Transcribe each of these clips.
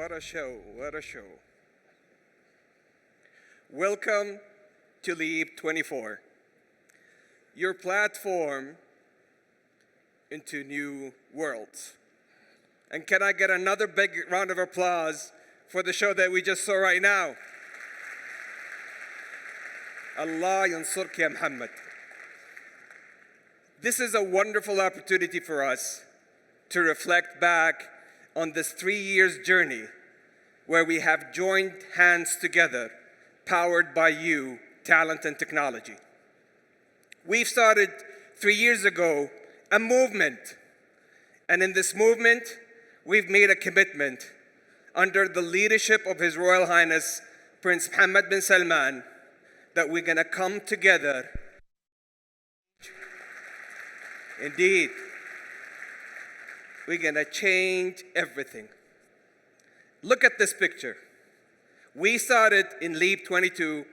What a show, what a show. Welcome to Leap 24, your platform into new worlds. And can I get another big round of applause for the show that we just saw right now? Allah yansurk ya Muhammad. This is a wonderful opportunity for us to reflect back on this 3 years journey where we have joined hands together, powered by you, talent and technology. We've started 3 years ago a movement, and in this movement, we've made a commitment under the leadership of His Royal Highness Prince محمد bin Salman that we're gonna come together. Indeed, we're gonna change everything. Look at this picture. We started in Leap 22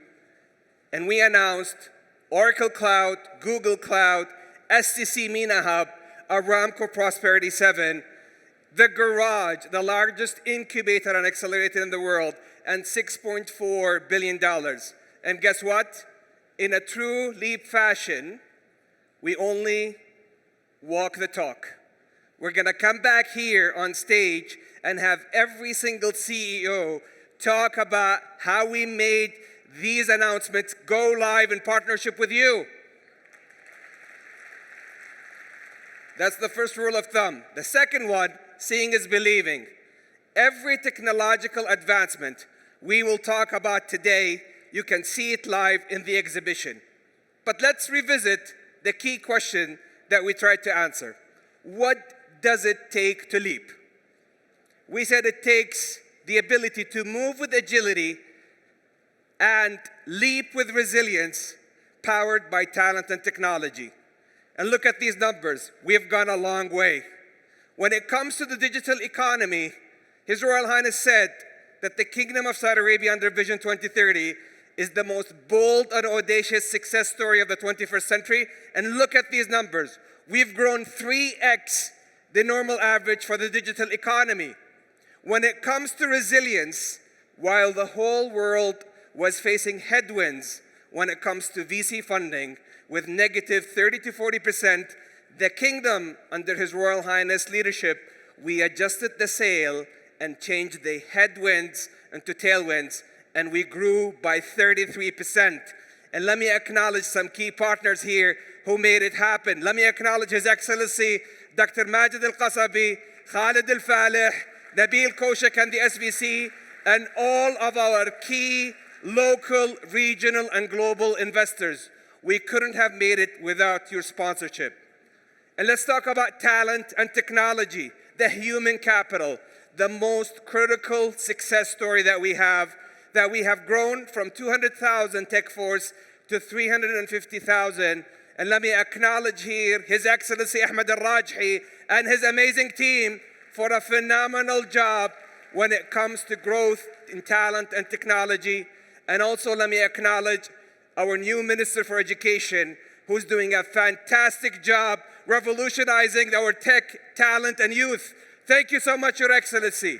and we announced Oracle Cloud, Google Cloud, STC MENA Hub, Aramco Prosperity 7, the Garage, the largest incubator and accelerator in the world, and $6.4 billion. And guess what? In a true Leap fashion, we only walk the talk. We're gonna come back here on stage and have every single CEO talk about how we made these announcements go live in partnership with you. That's the first rule of thumb. The second one, seeing is believing. Every technological advancement we will talk about today, you can see it live in the exhibition. But let's revisit the key question that we tried to answer. What does it take to leap? We said it takes the ability to move with agility and leap with resilience, powered by talent and technology. And look at these numbers. We've gone a long way. When it comes to the digital economy, His Royal Highness said that the Kingdom of Saudi Arabia under Vision 2030 is the most bold and audacious success story of the 21st century. And look at these numbers. We've grown 3x the normal average for the digital economy. When it comes to resilience, while the whole world was facing headwinds when it comes to VC funding with negative 30 to 40%, the kingdom under His Royal Highness leadership, we adjusted the sail and changed the headwinds into tailwinds, and we grew by 33%. And let me acknowledge some key partners here who made it happen. Let me acknowledge His Excellency Dr. Majid Al-Qasabi, Khalid Al-Falih, Nabil Koshak and the SVC, and all of our key local, regional, and global investors. We couldn't have made it without your sponsorship. And let's talk about talent and technology, the human capital, the most critical success story that we have grown from 200,000 tech force to 350,000. And let me acknowledge here His Excellency Ahmed Al-Rajhi and his amazing team for a phenomenal job when it comes to growth in talent and technology. And also let me acknowledge our new Minister for Education, who's doing a fantastic job revolutionizing our tech, talent, and youth. Thank you so much, Your Excellency.